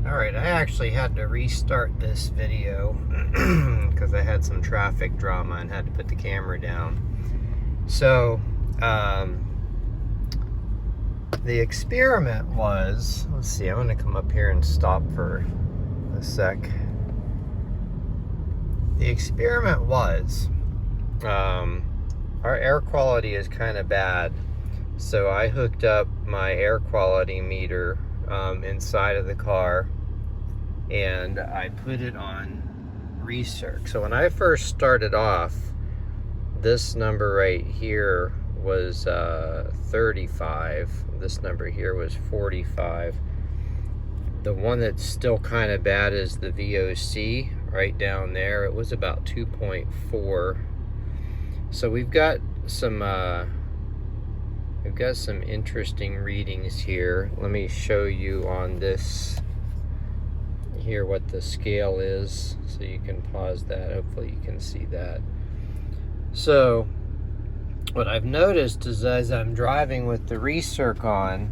Alright, I actually had to restart this video because I had some traffic drama and had to put the camera down. So, the experiment was, let's see, I'm going to come up here and stop for a sec. The experiment was, our air quality is kind of bad. So I hooked up my air quality meter inside of the car, and I put it on recirc. So when I first started off, this number right here was 35. This number here was 45. The one that's still kind of bad is the VOC right down there. It was about 2.4. So we've got some interesting readings here. Let me show you on this here what the scale is, so you can pause that. Hopefully you can see that. So what I've noticed is, as I'm driving with the recirc on,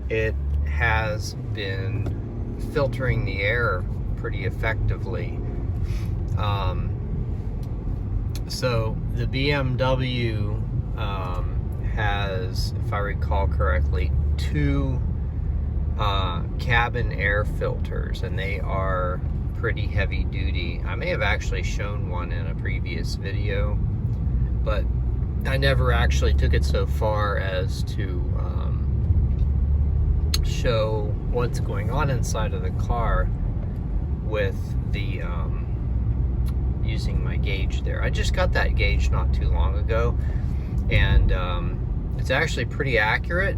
it has been filtering the air pretty effectively. So the BMW has, if I recall correctly, two cabin air filters, and they are pretty heavy duty. I may have actually shown one in a previous video, but I never actually took it so far as to show what's going on inside of the car with the using my gauge there. I just got that gauge not too long ago, and it's actually pretty accurate.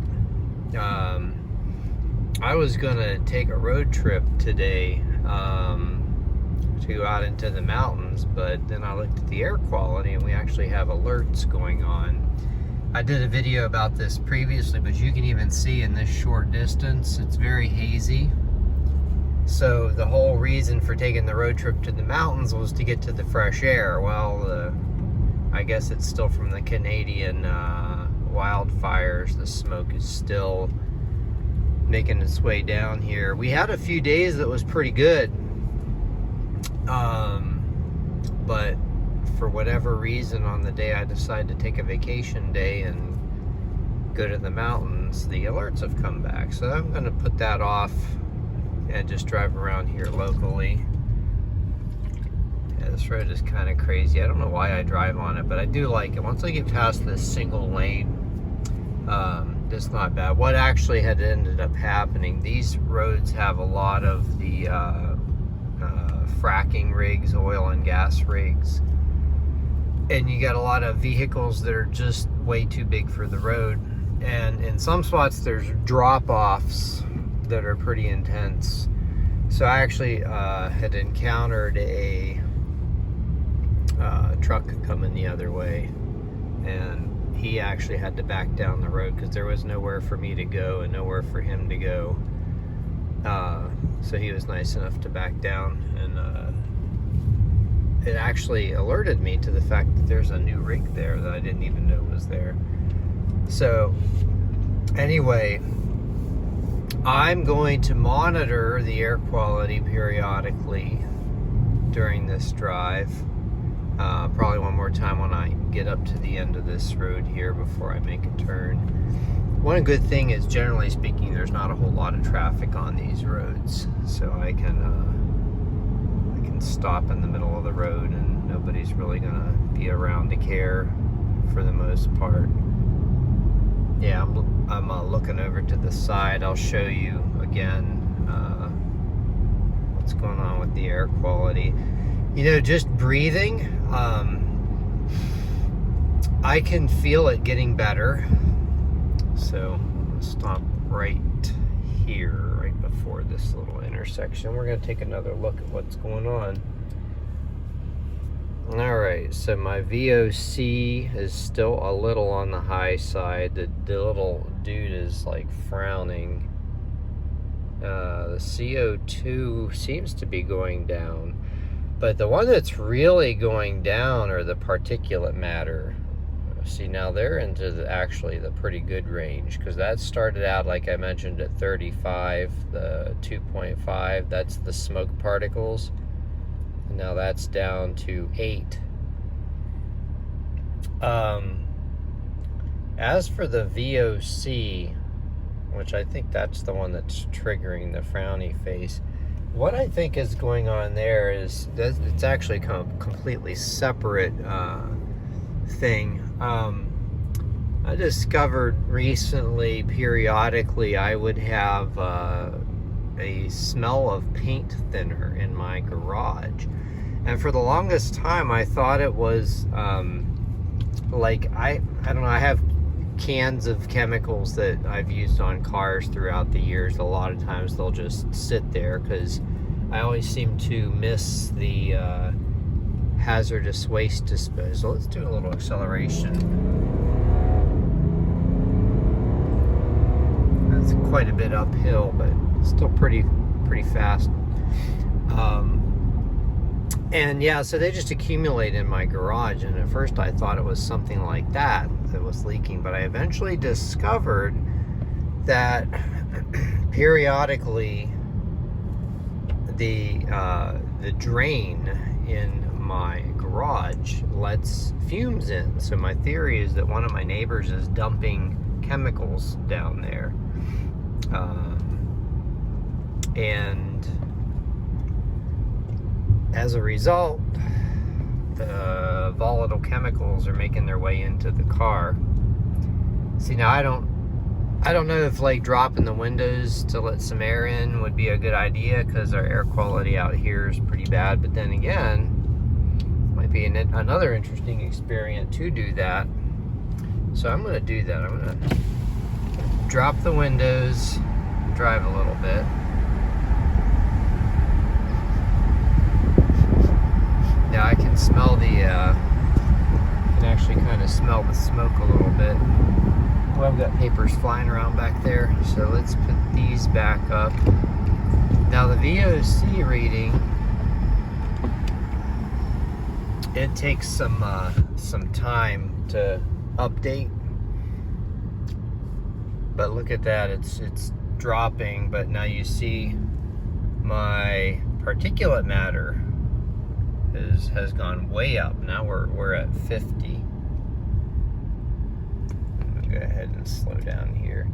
I was gonna take a road trip today to go out into the mountains, but then I looked at the air quality and we actually have alerts going on. I did a video about this previously, but you can even see in this short distance, it's very hazy. So the whole reason for taking the road trip to the mountains was to get to the fresh air. Well, I guess it's still from the Canadian wildfires. The smoke is still making its way down here. We had a few days that was pretty good, but for whatever reason, on the day I decided to take a vacation day and go to the mountains, the alerts have come back. So I'm going to put that off and just drive around here locally. Yeah, this road is kind of crazy. I don't know why I drive on it, but I do like it. Once I get past this single lane, it's not bad. What actually had ended up happening, these roads have a lot of the fracking rigs, oil and gas rigs, and you got a lot of vehicles that are just way too big for the road, and in some spots there's drop-offs that are pretty intense. So I actually had encountered a truck coming the other way, and he actually had to back down the road because there was nowhere for me to go and nowhere for him to go. So he was nice enough to back down, and it actually alerted me to the fact that there's a new rig there that I didn't even know was there. So anyway, I'm going to monitor the air quality periodically during this drive. Probably one more time when I get up to the end of this road here before I make a turn. One good thing is, generally speaking, there's not a whole lot of traffic on these roads, so I can stop in the middle of the road and nobody's really gonna be around to care for the most part. Yeah, I'm looking over to the side. I'll show you again what's going on with the air quality. You know, just breathing, I can feel it getting better. So let's stop right here, right before this little intersection. We're going to take another look at what's going on. Alright, so my VOC is still a little on the high side. The little dude is like frowning. The CO2 seems to be going down. But the one that's really going down are the particulate matter. see, now they're into actually the pretty good range, because that started out, like I mentioned, at 35, the 2.5, that's the smoke particles. And now that's down to 8. As for the VOC, which I think that's the one that's triggering the frowny face, what I think is going on there is that it's actually completely separate thing. I discovered recently, periodically, I would have a smell of paint thinner in my garage. And for the longest time, I thought it was like, I don't know, I have cans of chemicals that I've used on cars throughout the years. A lot of times they'll just sit there because I always seem to miss the hazardous waste disposal. Let's do a little acceleration. That's quite a bit uphill, but still pretty fast. And yeah, so they just accumulate in my garage, and at first I thought it was something like that was leaking, but I eventually discovered that periodically the drain in my garage lets fumes in. So my theory is that one of my neighbors is dumping chemicals down there, and as a result, the volatile chemicals are making their way into the car. See, now I don't know if like dropping the windows to let some air in would be a good idea, because our air quality out here is pretty bad. But then again, might be another interesting experiment to do that. So I'm going to do that. I'm going to drop the windows, drive a little bit. Yeah, I can smell can actually kind of smell the smoke a little bit. Well, I've got papers flying around back there, so let's put these back up. Now the VOC reading, it takes some time to update, but look at that, it's dropping, but now you see my particulate matter has gone way up. Now we're at 50. I'll go ahead and slow down here.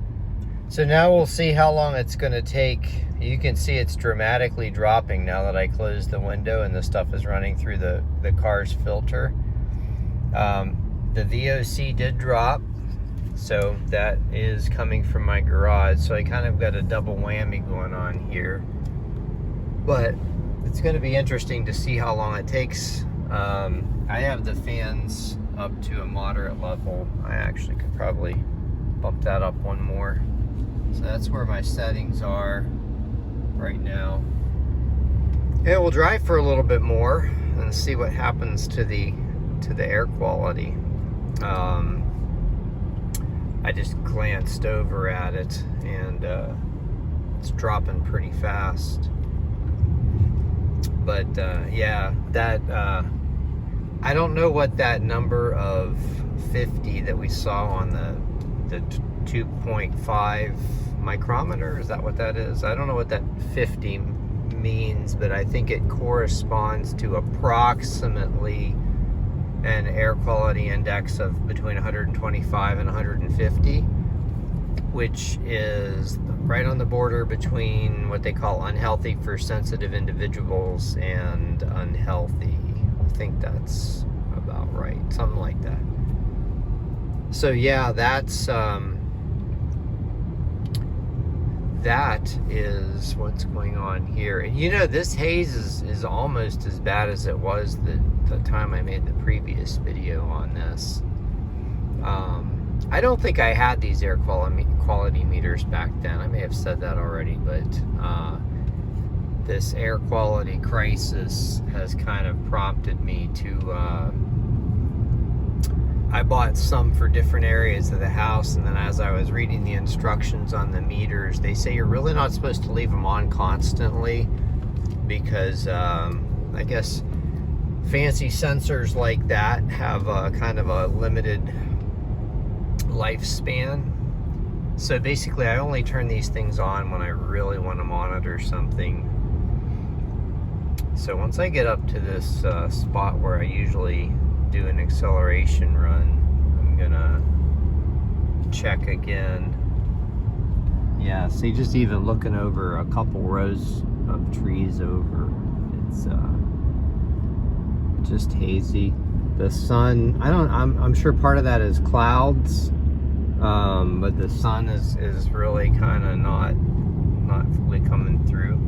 So now we'll see how long it's going to take. You can see it's dramatically dropping now that I closed the window and the stuff is running through the car's filter. The VOC did drop, so that is coming from my garage. So I kind of got a double whammy going on here. But it's going to be interesting to see how long it takes. I have the fans up to a moderate level. I actually could probably bump that up one more. So that's where my settings are right now. It will drive for a little bit more and see what happens to the air quality. I just glanced over at it, and it's dropping pretty fast. But yeah, that I don't know what that number of 50 that we saw on the 2.5 micrometer, is that what that is? I don't know what that 50 means, but I think it corresponds to approximately an air quality index of between 125 and 150, which is right on the border between what they call unhealthy for sensitive individuals and unhealthy. I think that's about right, something like that. So yeah, that's that is what's going on here. And you know, this haze is almost as bad as it was the time I made the previous video on this. I don't think I had these air quality meters back then. I may have said that already, but this air quality crisis has kind of prompted me to I bought some for different areas of the house, and then as I was reading the instructions on the meters, they say you're really not supposed to leave them on constantly, because I guess fancy sensors like that have a kind of a limited lifespan. So basically I only turn these things on when I really want to monitor something. So once I get up to this spot where I usually do an acceleration run, I'm gonna check again. Yeah, see, just even looking over a couple rows of trees over, it's just hazy. The sun, I'm sure part of that is clouds, but the sun is really kind of not fully coming through.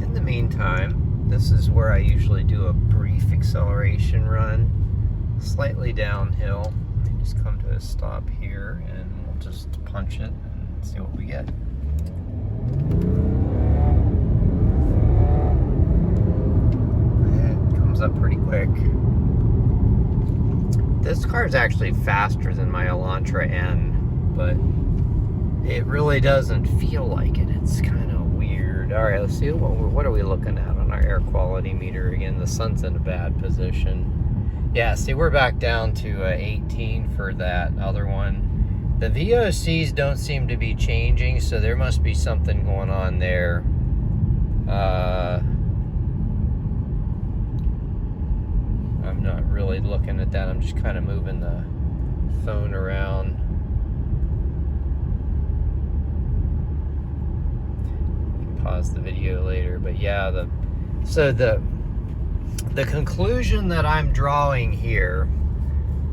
In the meantime, this is where I usually do a brief acceleration run, slightly downhill. Let me just come to a stop here and we'll just punch it and see what we get. It comes up pretty quick. This car is actually faster than my Elantra N, but it really doesn't feel like it. It's kind of weird. All right, let's see, what are we looking at on our air quality meter? Again, the sun's in a bad position. Yeah, see, we're back down to 18 for that other one. The VOCs don't seem to be changing, so there must be something going on there. I'm not really looking at that. I'm just kind of moving the phone around. You can pause the video later, but yeah, the conclusion that I'm drawing here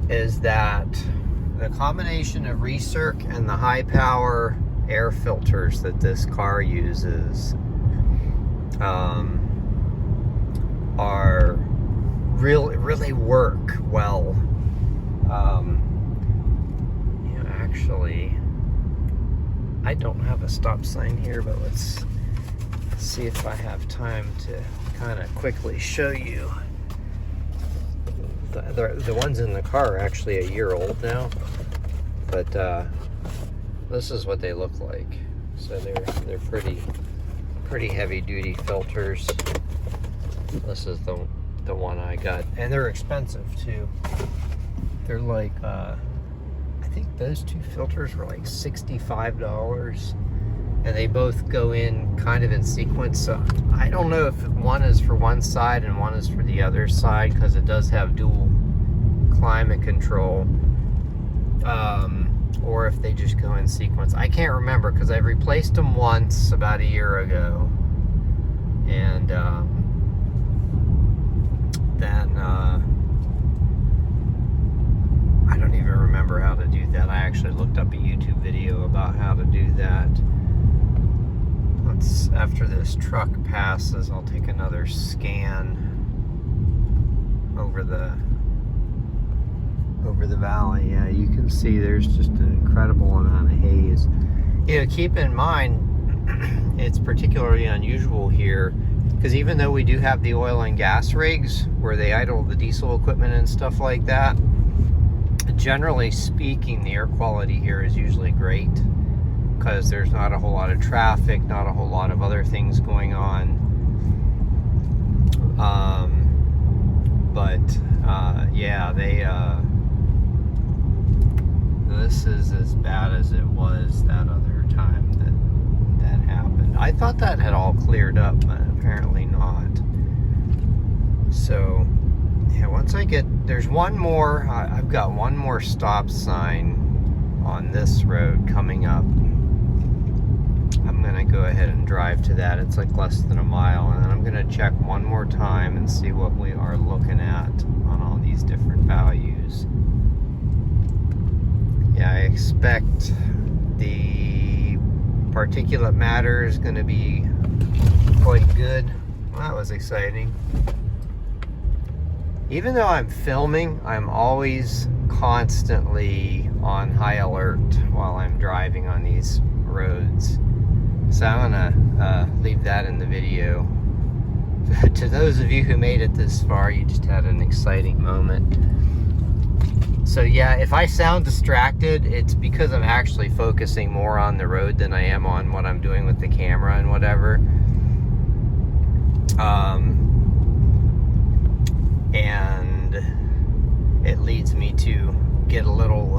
is that the combination of recirc and the high power air filters that this car uses are really work well. Actually, I don't have a stop sign here, but let's see if I have time to kind of quickly show you. The ones in the car are actually a year old now, but this is what they look like. So they're pretty heavy duty filters. This is the one I got, and they're expensive too. They're like I think those two filters were like $65, and they both go in kind of in sequence. So I don't know if one is for one side and one is for the other side, because it does have dual climate control, or if they just go in sequence. I can't remember, because I've replaced them once about a year ago, and then I don't even remember how to do that. I actually looked up a YouTube video about how to do that. After this truck passes, I'll take another scan over the valley. Yeah, you can see there's just an incredible amount of haze. You know, keep in mind, it's particularly unusual here, because even though we do have the oil and gas rigs where they idle the diesel equipment and stuff like that, generally speaking, the air quality here is usually great, because there's not a whole lot of traffic, not a whole lot of other things going on. Yeah, this is as bad as it was that other time that happened. I thought that had all cleared up, but apparently not. So yeah, once I get, there's one more, I've got one more stop sign on this road coming up. I'm gonna go ahead and drive to that. It's like less than a mile, and then I'm gonna check one more time and see what we are looking at on all these different values. Yeah, I expect the particulate matter is gonna be quite good. Well, that was exciting. Even though I'm filming, I'm always constantly on high alert while I'm driving on these roads. So I'm gonna leave that in the video. To those of you who made it this far, you just had an exciting moment. So yeah, if I sound distracted, it's because I'm actually focusing more on the road than I am on what I'm doing with the camera and whatever. And it leads me to get a little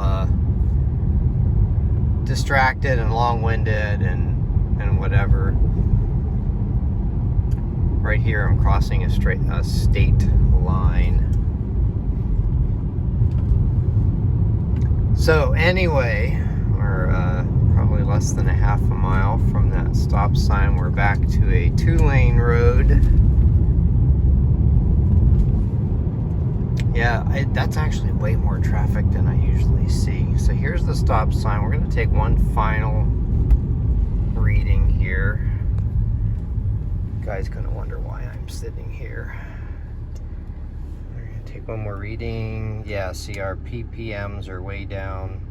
distracted and long-winded and whatever. Right here, I'm crossing a state line. So anyway, we're probably less than a half a mile from that stop sign. We're back to a 2-lane road. Yeah, that's actually way more traffic than I usually see. So here's the stop sign. We're going to take one final reading here. You guys going to wonder why I'm sitting here. We're going to take one more reading. Yeah, see, our ppms are way down.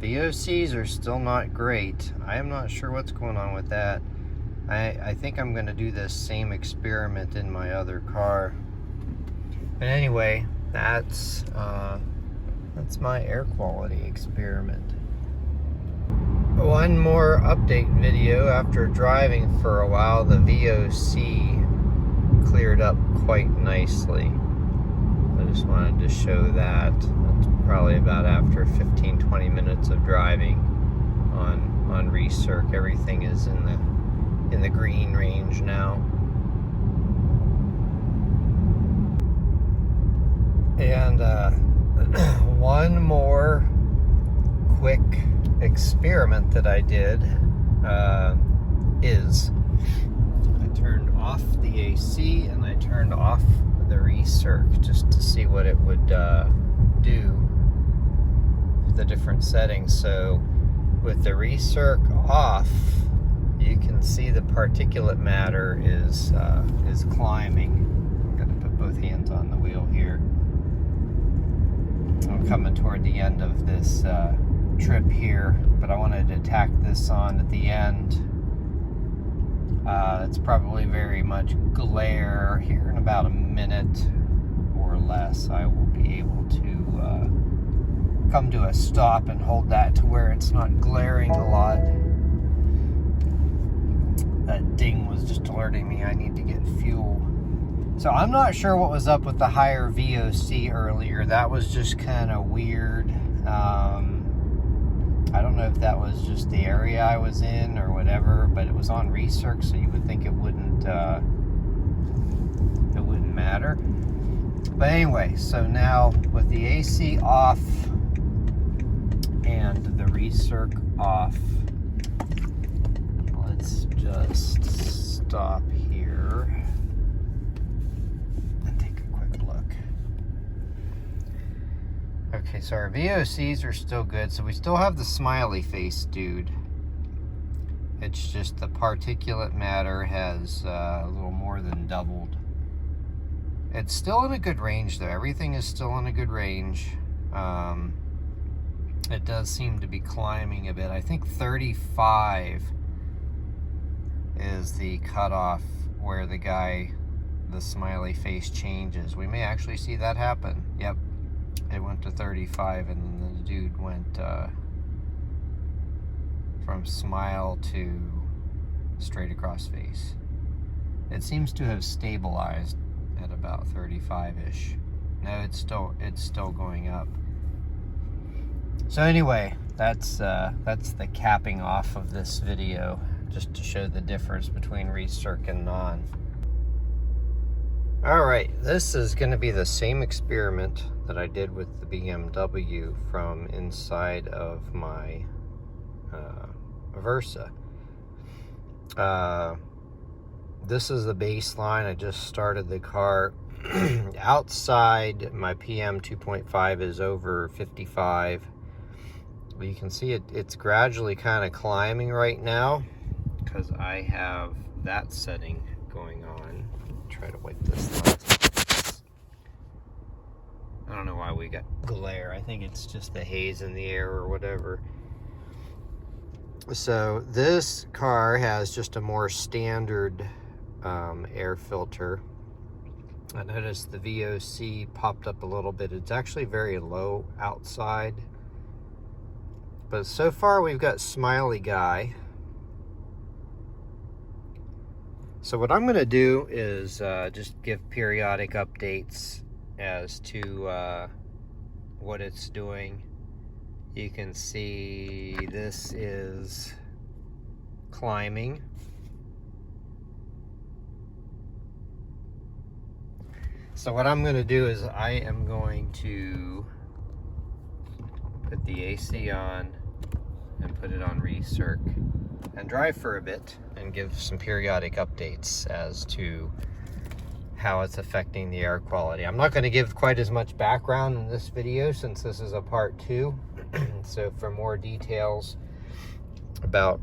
VOCs are still not great. I am not sure what's going on with that. I think I'm going to do this same experiment in my other car. But anyway, that's my air quality experiment. One more update video. After driving for a while, the VOC cleared up quite nicely. I just wanted to show that. That's probably about after 15-20 minutes of driving on recirc. Everything is in the green range now. And one more quick experiment that I did is I turned off the AC and I turned off the recirc just to see what it would do, the different settings. So with the recirc off, you can see the particulate matter is climbing. Got to put both hands on the wheel here. I'm coming toward the end of this trip here, but I wanted to tack this on at the end. It's probably very much glare. Here in about a minute or less, I will be able to come to a stop and hold that to where it's not glaring a lot. That ding was just alerting me I need to get fuel. So I'm not sure what was up with the higher VOC earlier. That was just kind of weird. I don't know if that was just the area I was in or whatever, but it was on recirc, so you would think it wouldn't matter. But anyway, so now with the AC off and the recirc off, let's just stop here. Okay, so our VOCs are still good. So we still have the smiley face dude. It's just the particulate matter has a little more than doubled. It's still in a good range though. Everything is still in a good range. It does seem to be climbing a bit. I think 35 is the cutoff where the smiley face changes. We may actually see that happen. Yep. It went to 35 and then the dude went from smile to straight across face. It seems to have stabilized at about 35-ish. No, it's still going up. So anyway, that's the capping off of this video, just to show the difference between recirc and non. Alright, this is going to be the same experiment that I did with the BMW from inside of my Versa. This is the baseline. I just started the car. Outside, my PM 2.5 is over 55. You can see it's gradually kind of climbing right now because I have that setting going on. Try to wipe this last. I don't know why we got glare. I think it's just the haze in the air or whatever. So this car has just a more standard air filter. I noticed the VOC popped up a little bit. It's actually very low outside. But so far we've got smiley guy. So what I'm going to do is just give periodic updates as to what it's doing. You can see this is climbing. So what I'm going to do is I am going to put the AC on and put it on recirc and drive for a bit and give some periodic updates as to how it's affecting the air quality. I'm not going to give quite as much background in this video since this is a part 2. So for more details about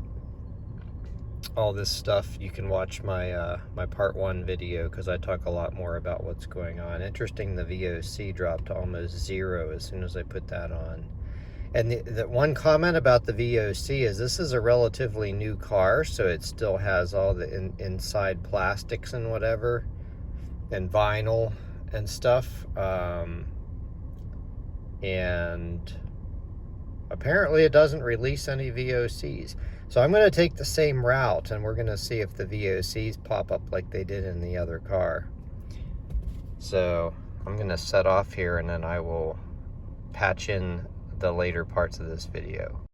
all this stuff, you can watch my my part 1 video, because I talk a lot more about what's going on. Interesting, the VOC dropped to almost 0 as soon as I put that on. And the one comment about the VOC is this is a relatively new car, so it still has all the inside plastics and whatever, and vinyl and stuff. And apparently it doesn't release any VOCs. So I'm going to take the same route, and we're going to see if the VOCs pop up like they did in the other car. So I'm going to set off here, and then I will patch in the later parts of this video.